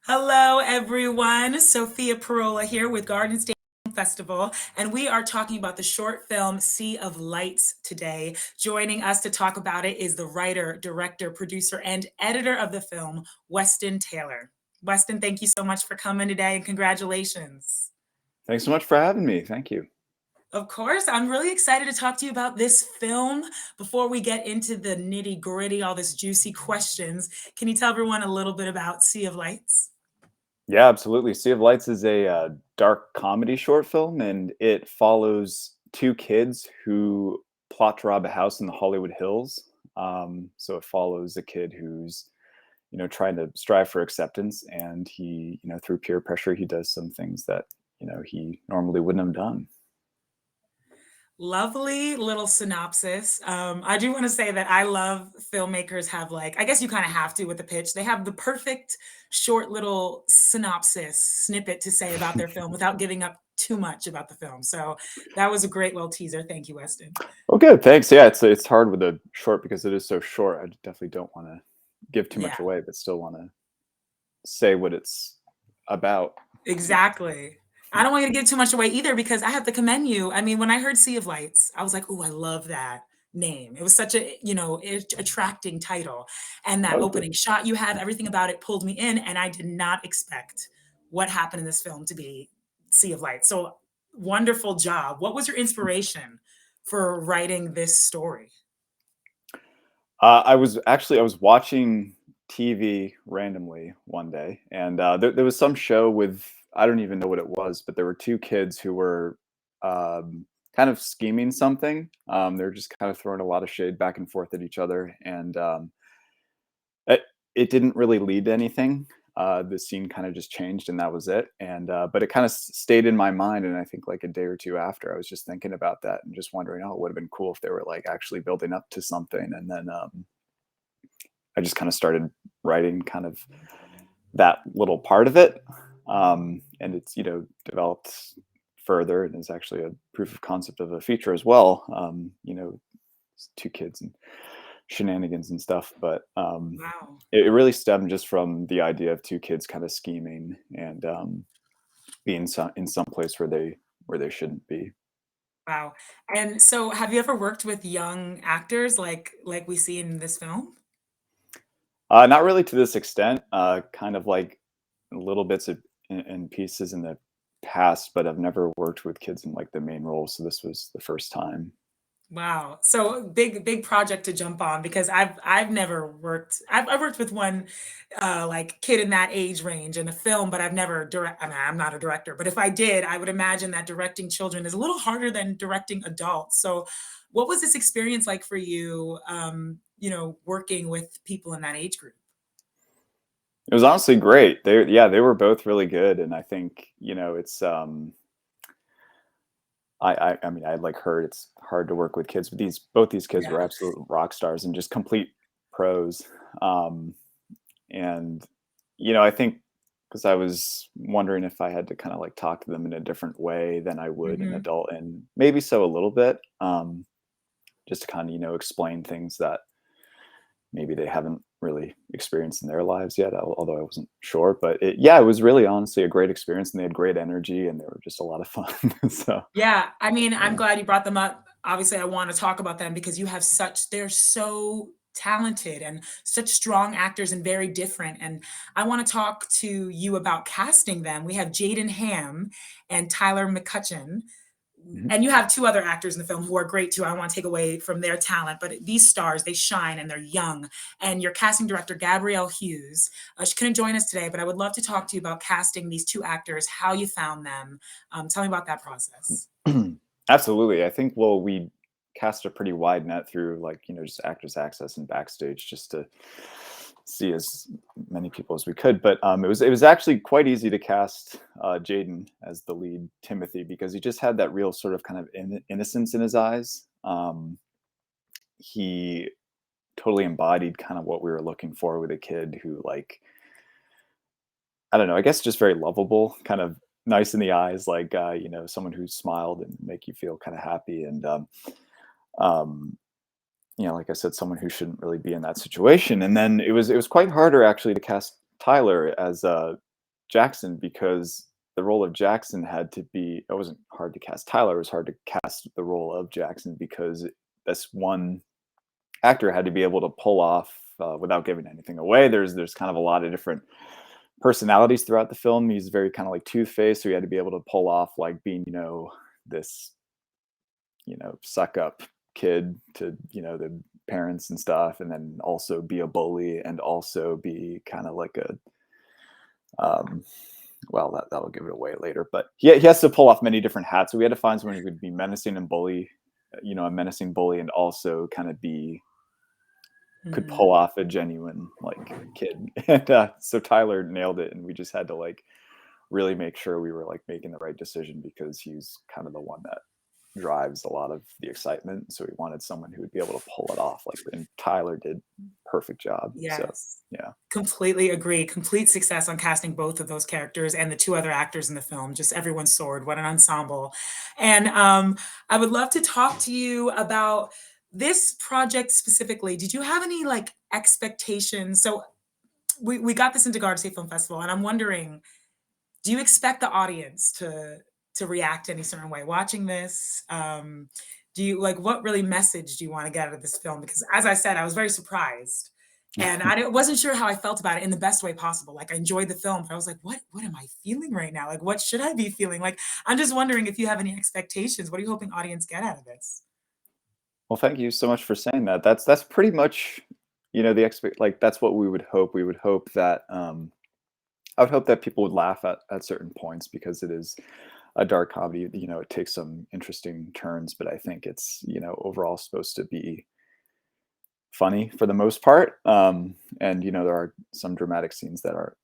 Hello, everyone. Sophia Parola here with Garden State Film Festival, and we are talking about the short film Sea of Lights today. Joining us to talk about it is the writer, director, producer, and editor of the film, Weston Taylor. Weston, thank you so much for coming today, and congratulations. Thanks so much for having me. Thank you. Of course, I'm really excited to talk to you about this film. Before we get into the nitty gritty, all this juicy questions, can you tell everyone a little bit about Sea of Lights? Yeah, absolutely. Sea of Lights is a dark comedy short film, and it follows two kids who plot to rob a house in the Hollywood Hills. So it follows a kid who's, trying to strive for acceptance, and he, through peer pressure, he does some things that, he normally wouldn't have done. Lovely little synopsis. I do want to say that I love filmmakers have like, I guess you kind of have to with the pitch. They have the perfect short little synopsis snippet to say about their film without giving up too much about the film. So that was a great little teaser. Thank you, Weston. Oh, good. Thanks. Yeah, it's hard with a short because it is so short. I definitely don't want to give too Yeah, much away, but still want to say what it's about. exactly. I don't want you to give too much away either because I have to commend you. I mean, when I heard Sea of Lights, I was like, "Oh, I love that name." It was such a, attracting title. And that Oh, good. opening shot you had, everything about it pulled me in, and I did not expect what happened in this film to be Sea of Lights. So wonderful job. What was your inspiration for writing this story? I was watching TV randomly one day, and there was some show with, I don't even know what it was, but there were two kids who were kind of scheming something. They're just kind of throwing a lot of shade back and forth at each other, and it, it didn't really lead to anything. The scene kind of just changed, and that was it. And but it kind of stayed in my mind, and I think like a day or two after, I was just thinking about that and just wondering, oh, it would have been cool if they were like actually building up to something, and then I just kind of started writing kind of that little part of it. And it's, developed further and is actually a proof of concept of a feature as well. Two kids and shenanigans and stuff. But Wow. it really stemmed just from the idea of two kids kind of scheming and being in some place where they shouldn't be. Wow. And so have you ever worked with young actors like we see in this film? Not really to this extent. Kind of like little bits of and pieces in the past, but I've never worked with kids in like the main role, so this was the first time. Wow. So big project to jump on because I've never worked. I've worked with one like kid in that age range in a film, but I've never direct. I mean, I'm not a director, but if I did, I would imagine that directing children is a little harder than directing adults. So, what was this experience like for you? Working with people in that age group. It was honestly great. They were both really good, and I think it's I mean, I like heard it's hard to work with kids, but both these kids Yeah. were absolute rock stars and just complete pros. Um, and I think because I was wondering if I had to kind of like talk to them in a different way than I would an Hmm. adult, and maybe so a little bit, just to kind of explain things that maybe they haven't really experienced in their lives yet. Although I wasn't sure, but yeah, it was really honestly a great experience, and they had great energy, and they were just a lot of fun. So Yeah, I mean, I'm yeah. glad you brought them up. Obviously, I want to talk about them because you have they're so talented and such strong actors and very different. And I want to talk to you about casting them. We have Jaden Ham and Tyler McCutcheon. Mhm. And you have two other actors in the film who are great too. I don't want to take away from their talent, but these stars, they shine and they're young. And your casting director, Gabrielle Hughes, she couldn't join us today, but I would love to talk to you about casting these two actors, how you found them. Tell me about that process. Absolutely. I think, well, we cast a pretty wide net through like, just Actors Access and Backstage just to see as many people as we could. But it was actually quite easy to cast Jaden as the lead Timothy because he just had that real sort of kind of innocence in his eyes. He totally embodied kind of what we were looking for with a kid who like, I don't know, I guess just very lovable, kind of nice in the eyes, like someone who smiled and make you feel kind of happy. And um, like I said, someone who shouldn't really be in that situation. And then it was quite harder actually to cast Tyler as Jackson because the role of Jackson had to be it wasn't hard to cast Tyler, it was hard to cast the role of Jackson because this one actor had to be able to pull off without giving anything away. There's kind of a lot of different personalities throughout the film. He's very kind of like two-faced, so he had to be able to pull off like being, this, suck up kid to, the parents and stuff, and then also be a bully and also be kind of like a well, that'll give it away later, but he has to pull off many different hats. So we had to find someone who could be menacing and bully, a menacing bully, and also kind of could pull off a genuine like kid. And so Tyler nailed it, and we just had to like really make sure we were like making the right decision because he's kind of the one that drives a lot of the excitement. So we wanted someone who would be able to pull it off. Like, and Tyler did perfect job. So Yes. yeah. Completely agree. Complete success on casting both of those characters and the two other actors in the film. Just everyone soared. What an ensemble. And I would love to talk to you about this project specifically. Did you have any like expectations? So we got this into Garda State Film Festival, and I'm wondering, do you expect the audience to react any certain way watching this? Do you like what really message do you want to get out of this film? Because as I said, I was very surprised, and wasn't sure how I felt about it in the best way possible. Like I enjoyed the film, but I was like, what am I feeling right now? Like what should I be feeling? Like I'm just wondering if you have any expectations. What are you hoping audience get out of this? Well, thank you so much for saying that. That's pretty much, the expect like that's what we would hope. We would hope that I would hope that people would laugh at certain points because it is a dark comedy. It takes some interesting turns, but I think it's, overall supposed to be funny for the most part. And there are some dramatic scenes that are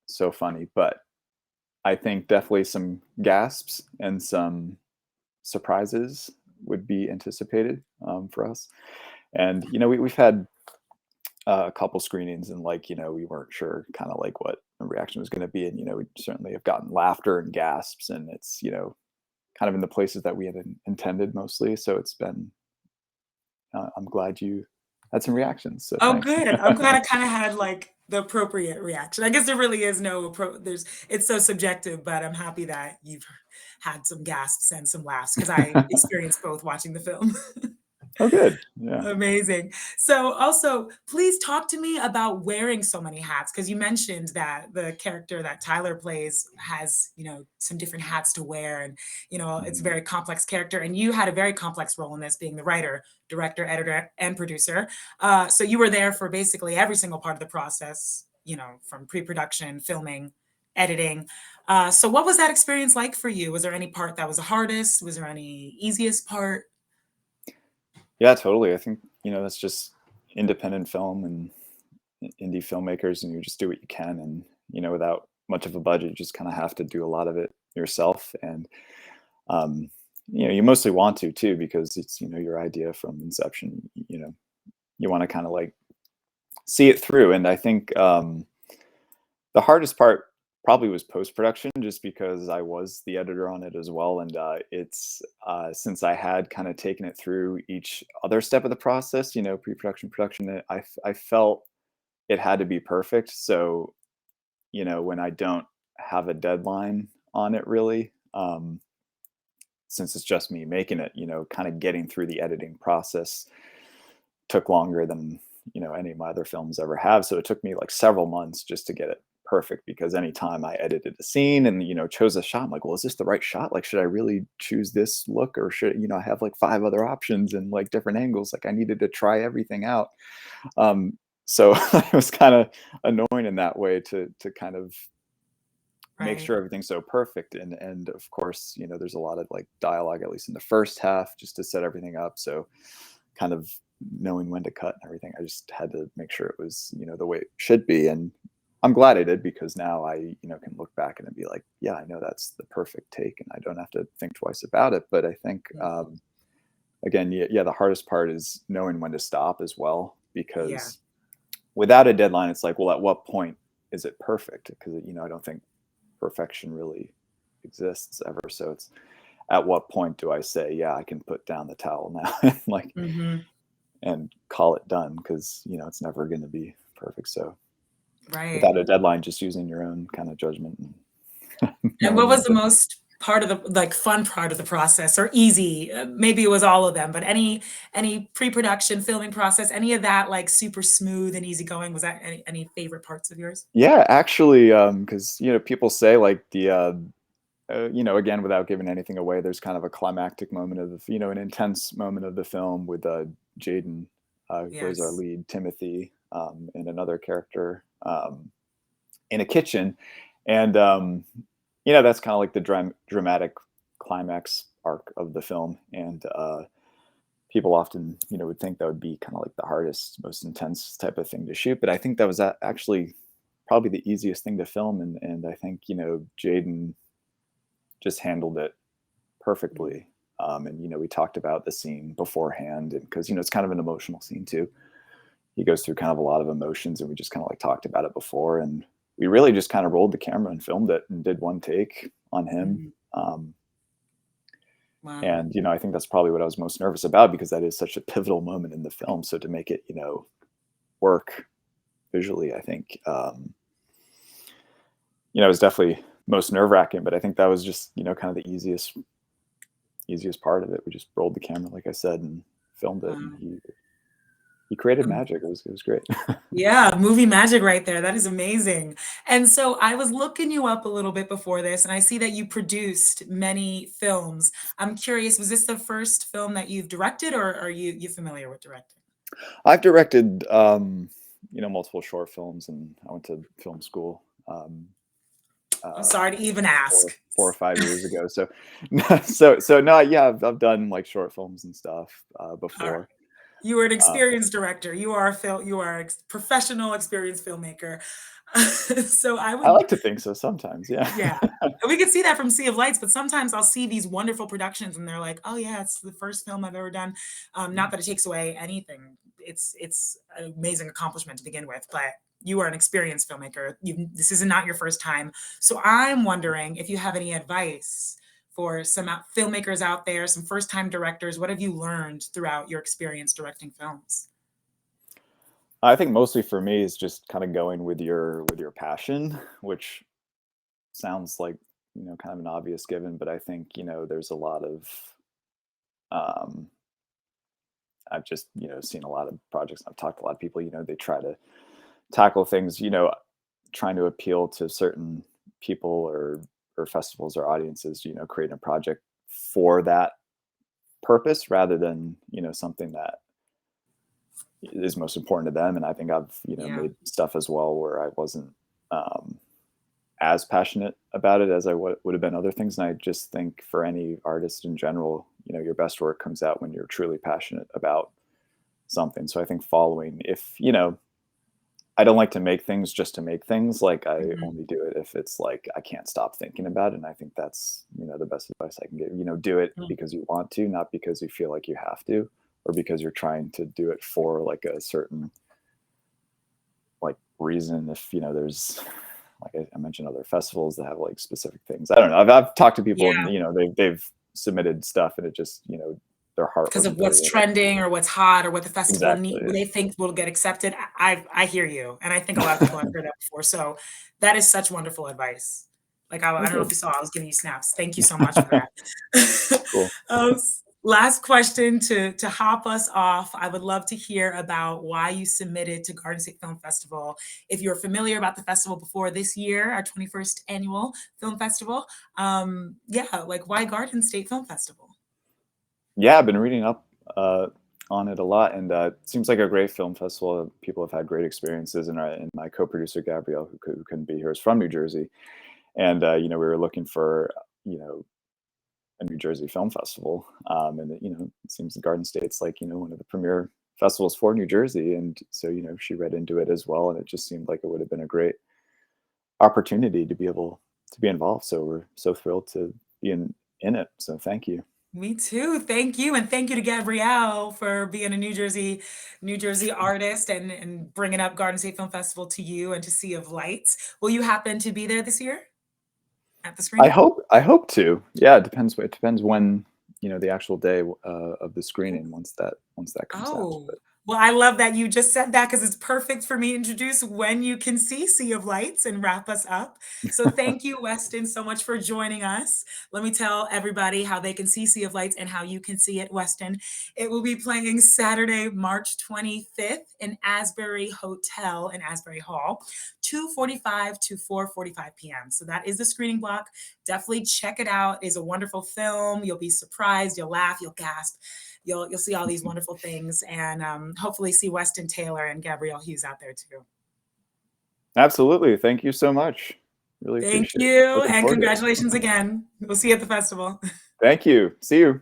so funny, but I think definitely some gasps and some surprises would be anticipated for us. And we've had a couple screenings, and like we weren't sure kind of like what the reaction was going to be, and we certainly have gotten laughter and gasps, and it's kind of in the places that we had intended mostly. So it's been I'm glad you had some reactions. So Oh, thanks. good. I'm glad I kind of had like the appropriate reaction. I guess there really is there's it's so subjective, but I'm happy that you've had some gasps and some laughs because I experienced both watching the film. Oh, good. Yeah. Amazing. So also, please talk to me about wearing so many hats because you mentioned that the character that Tyler plays has, some different hats to wear and, it's a Mhm. very complex character and you had a very complex role in this being the writer, director, editor, and producer. So you were there for basically every single part of the process, from pre-production, filming, editing. So what was that experience like for you? Was there any part that was the hardest? Was there any easiest part? Yeah, totally. I think that's just independent film and indie filmmakers, and you just do what you can, and without much of a budget, you just kind of have to do a lot of it yourself. And um, you mostly want to too because it's your idea from inception. You want to kind of like see it through. And I think the hardest part probably was post production, just because I was the editor on it as well, and it's since I had kind of taken it through each other step of the process, pre production, production, I felt it had to be perfect. So when I don't have a deadline on it really, since it's just me making it, kind of getting through the editing process took longer than any of my other films ever have. So it took me like several months just to get it perfect, because anytime I edited a scene and chose a shot, I'm like, well, is this the right shot? Like, should I really choose this look, or should I have like five other options and like different angles? Like I needed to try everything out. So it was kind of annoying in that way to kind of make Right. sure everything's so perfect. And of course, there's a lot of like dialogue, at least in the first half, just to set everything up. So kind of knowing when to cut and everything, I just had to make sure it was, the way it should be. And I'm glad I did, because now I, can look back and be like, yeah, I know that's the perfect take and I don't have to think twice about it. But I think, again, yeah, the hardest part is knowing when to stop as well, Yeah. because without a deadline, it's like, well, at what point is it perfect? Because, I don't think perfection really exists ever. So it's, at what point do I say, yeah, I can put down the towel now and Mhm. and call it done? Because it's never going to be perfect. So Right. without a deadline, just using your own kind of judgment and And what knowing was when the to. most part of the like fun part of the process or easy? Maybe it was all of them, but any pre-production filming process, any of that like super smooth and easygoing? Was that any favorite parts of yours? Yeah, actually, because people say like again, without giving anything away, there's kind of a climactic moment of an intense moment of the film with Jaden, who plays our Yes. lead, Timothy, and another character in a kitchen, and that's kind of like the dramatic climax arc of the film, and people often would think that would be kind of like the hardest, most intense type of thing to shoot, but I think that was actually probably the easiest thing to film, and I think Jaden just handled it Mhm. perfectly. And we talked about the scene beforehand, and because it's kind of an emotional scene too. He goes through kind of a lot of emotions, and we just kind of like talked about it before, and we really just kind of rolled the camera and filmed it and did one take on him. Mhm. Um, Wow. and I think that's probably what I was most nervous about, because that is such a pivotal moment in the film. So to make it work visually, I think it was definitely most nerve wracking. But I think that was just kind of the easiest part of it. We just rolled the camera, like I said, and filmed it, and Wow. he created Um, magic. It was great. yeah, movie magic right there. That is amazing. And so I was looking you up a little bit before this, and I see that you produced many films. I'm curious, was this the first film that you've directed, or are you familiar with directing? I've directed multiple short films, and I went to film school I'm uh, sorry to even four ask. four or 5 years ago. So so no, yeah, I've done like short films and stuff All right. before. You are an Uh, experienced director. You are a professional, experienced filmmaker. So I I would like to think so sometimes. Yeah. yeah. And we could see that from Sea of Lights, but sometimes I'll see these wonderful productions and they're like, "Oh yeah, it's the first film I've ever done." Not that it takes away anything. It's an amazing accomplishment to begin with, but you are an experienced filmmaker. This is not your first time. So I'm wondering if you have any advice for some filmmakers out there, some first-time directors. What have you learned throughout your experience directing films? I think mostly for me is just kind of going with your passion, which sounds like kind of an obvious given, but I think there's a lot of um, I've just seen a lot of projects. I've talked to a lot of people. They try to tackle things, trying to appeal to certain people or festivals or audiences. Creating a project for that purpose rather than something that is most important to them. And I think I've Yeah. made stuff as well where I wasn't um, as passionate about it as I would have been other things. And I just think for any artist in general, your best work comes out when you're truly passionate about something. So I think following, if I don't like to make things just to make things. Like I Mhm. only do it if it's like I can't stop thinking about it. And I think that's the best advice I can give. Do it Mm. because you want to, not because you feel like you have to, or because you're trying to do it for like a certain like reason. If there's like I mentioned other festivals that have like specific things. I don't know. I've talked to people, and Yeah. they've submitted stuff, and it just their heart Because of wasn't really what's in it. trending or what's hot or what the festival Exactly. need what Yeah. they think will get accepted. I hear you, and I think a lot of people have heard that before, so that is such wonderful advice. Like, I Oh, don't know if good. you saw, I was giving you snaps. Thank you so much for that. Cool. Last question to hop us off. I would love to hear about why you submitted to Garden State Film Festival. If you're familiar about the festival before this year, our 21st annual film festival, yeah, like why Garden State Film Festival? Yeah, I've been reading up on it a lot, and it seems like a great film festival. People have had great experiences, and my co-producer Gabrielle, who couldn't be here, is from New Jersey, and we were looking for you know a New Jersey film festival, and it seems the Garden State's like one of the premier festivals for New Jersey, and so she read into it as well, and it just seemed like it would have been a great opportunity to be able to be involved. So we're so thrilled to be in it. So thank you. Me too. Thank you, and thank you to Gabrielle for being a New Jersey artist and bringing up Garden State Film Festival to you and to Sea of Lights. Will you happen to be there this year at the I screening? hope I hope to. Yeah, it depends. It depends when the actual day of the screening once that comes out. Oh, But Well, I love that you just said that because it's perfect for me to introduce when you can see Sea of Lights and wrap us up. So thank you, Weston, so much for joining us. Let me tell everybody how they can see Sea of Lights and how you can see it, Weston. It will be playing Saturday, March 25th in Asbury Hotel in Asbury Hall, 2:45 to 4:45 p.m. So that is the screening block. Definitely check it out. It's a wonderful film. You'll be surprised, you'll laugh, you'll gasp. You'll see all these wonderful things, and hopefully see Weston Taylor and Gabrielle Hughes out there too. Absolutely. Thank you so much. Really Thank appreciate it. you, Looking and forward to it. congratulations again. We'll see you at the festival. Thank you. See you.